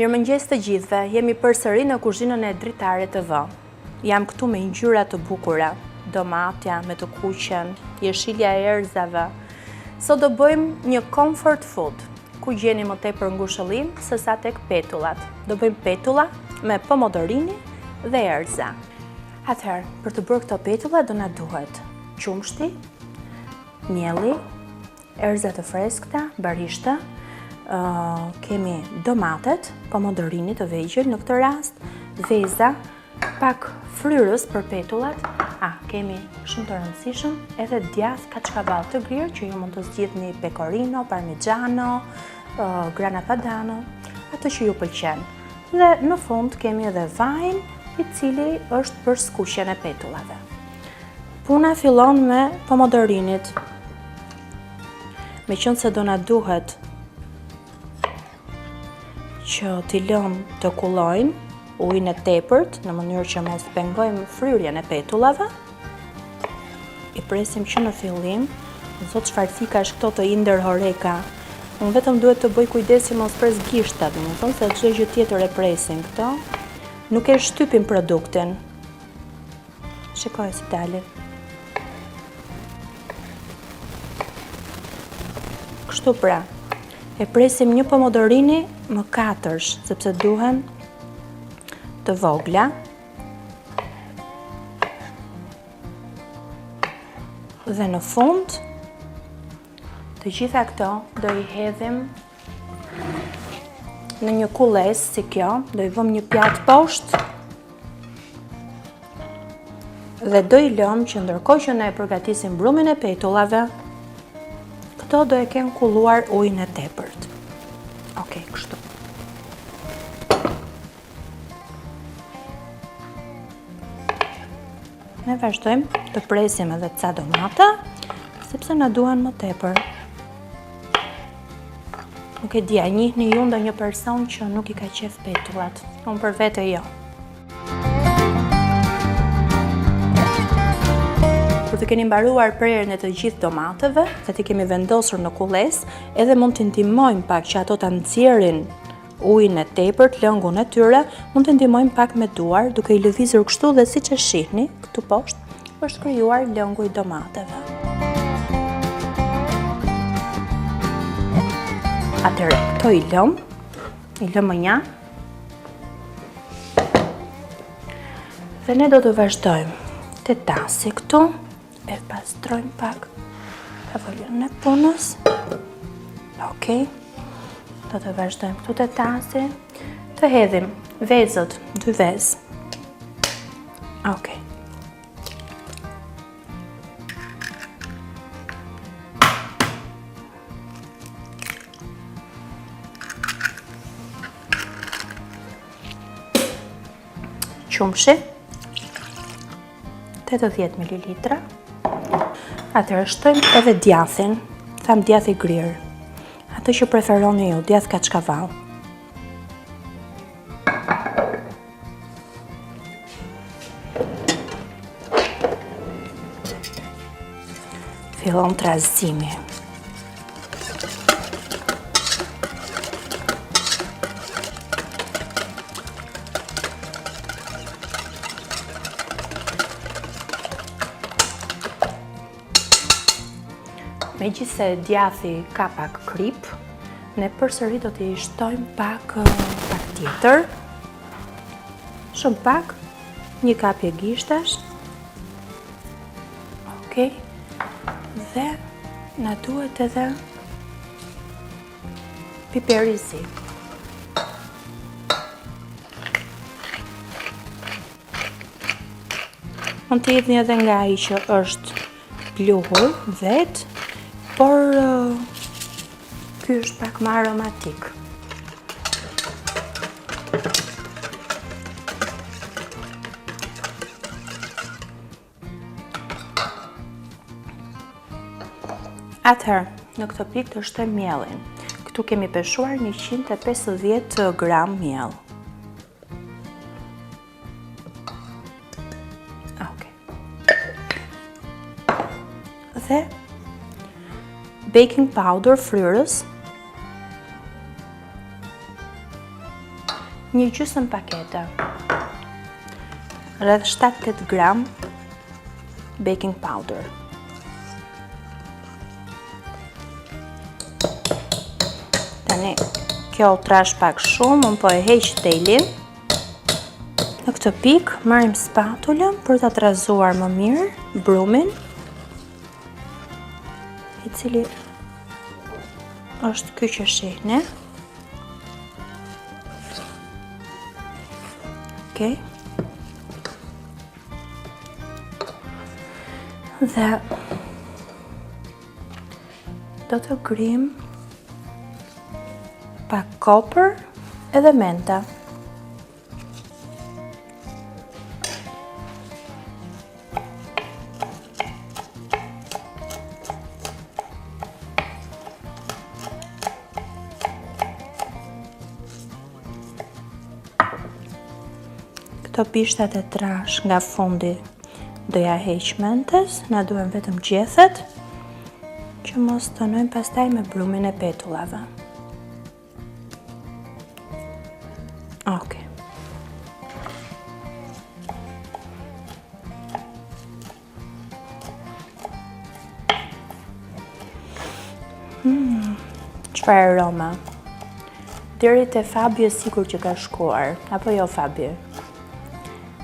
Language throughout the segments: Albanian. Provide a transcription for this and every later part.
Mirëmëngjes të gjithëve, jemi përsëri në kuzhinën e Dritare TV. Jam këtu me ngjyra të bukura, domatja me të kuqen, jeshilja e erëzave. Sot do bëjmë një comfort food, ku gjeni më tepër ngushëllim se sa tek petullat. Do bëjmë petulla me pomodorini dhe erëza. Atëherë, për të bërë këto petulla do na duhet qumshti, mielli, erëza të freskëta, barishta, kemi domatet, pomodorini të vegjël në këtë rast, veza, pak fryrës për petullat, kemi shumë të rëndësishëm edhe djath kaçkavall të grirë që ju mund të zgjidhni pecorino, parmigiano, grana padano, atë që ju pëlqen. Dhe në fund kemi edhe vajin, i cili është për skuqjen e petullave. Puna fillon me pomodorinit. Meqense do na duhet që t'i lëmë të kullojnë ujin e tepërt në mënyrë që mos pengojmë fryrjen e petullave. I presim që në fillim, zot çfarë thikash këto të indër horeka. Unë vetëm duhet të bëj kujdesi mos pres gishtat, domethënë se çdo gjë tjetër e presim këto. Nuk e shtypim produktin. Shikoj si dalin. Kështu pra. E presim një pomodorini më 4, sepse duhen të vogla. Dhe në fund, të gjitha këto do i hedhim në një kulles si kjo, do i vëmë një pjatë poshtë dhe do i lëmë që ndërkohë që ne përgatisim brumin e petullave, këto do e kenë kulluar ujin e tepërt. Okej, kështu. Ne vazhdojmë të presim edhe ca domata, sepse na duhen më tepër. Nuk e di, a njihni ju ndonjë person që nuk i ka qef petullat? Unë për vete jo. Kur të keni mbaruar prerjen e të gjithë domateve dhe t'i kemi vendosur në kulles, edhe mund t'i ndihmojmë pak që ato ta nxjerrin ujin e tepërt, lëngun e tyre, mund t'i ndihmojmë pak me duar, duke i lëvizur kështu dhe siç e shihni, këtu poshtë është krijuar lëngu i domateve. Atëherë, këto i lëm më një. Dhe ne do të vazhdojmë të tasi këtu. E pastrojmë pak tavolën e punës. Okej. Do të vazhdojmë këtu të tasi. Të hedhim vezët, 2 vezë. Okej. Qumshi 80 ml. Atëherë shtojmë edhe djathin, tham djath i grirë, atë që preferoni ju, djath kaçkavall. Fillon trazimi. Megjithse djathi ka pak krip, ne përsëri do t'i shtojmë pak tjetër. Shumë pak, një kapje gishtash. Okej. Dhe na duhet edhe piper i zi. Mund t'i hedhni edhe nga ai që është pluhur vet. Por ky është pak më aromatik. Atëherë, në këtë pikë të shtojmë miellin. Këtu kemi peshuar 150 gram miell. Okej. Dhe baking powder fryrës. një gjysmë pakete, rreth 7-8 gram baking powder. Tani, kjo u trash pak shumë, unë po e heq telin. Në këtë pikë, marrim spatulën për ta trazuar më mirë brumin, i cili është ky që shihni. Okej. Dhe do të grim pak kopër edhe menta. Këto bishtat e trash nga fundi do ja heq mentes, na duhen vetëm gjethet që mos tonojmë pastaj me brumin e petullave. Okej. Çfarë aroma? Deri te Fabi e sigur që ka shkuar, apo jo Fabi?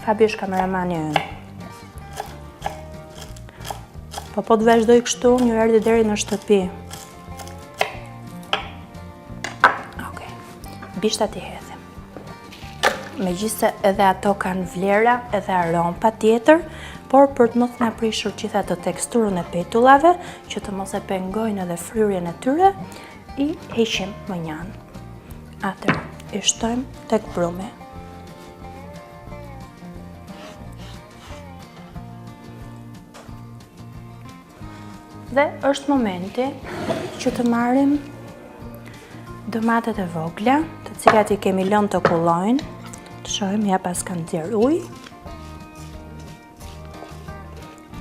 Fabi është kameramani ynë. Po të vazhdoj kështu, një erdhi deri në shtëpi. Okej. Bishtat i hedhim. Megjithse edhe ato kanë vlera edhe aromë patjetër, por për të mos na prishur gjithë atë teksturën e petullave, që të mos e pengojnë edhe fryrjen e tyre, i heqim më njanë. Atëherë, i shtojmë tek brumi. Dhe është momenti që të marrim domatet e vogla, të cilat i kemi lënë të kullojnë. Të shohim ja pas kanë nxjerr ujë.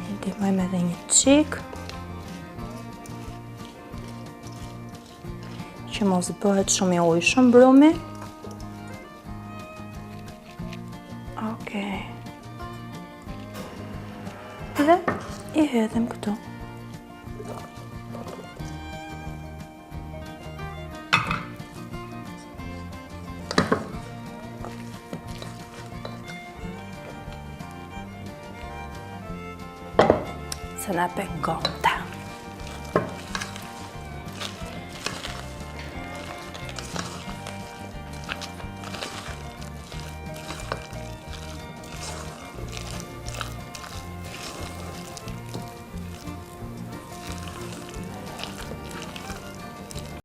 I ndihmojmë edhe një çik, që mos bëhet shumë i ujshëm brumi. Okej. Dhe i hedhim këtu. Se na pengon ta.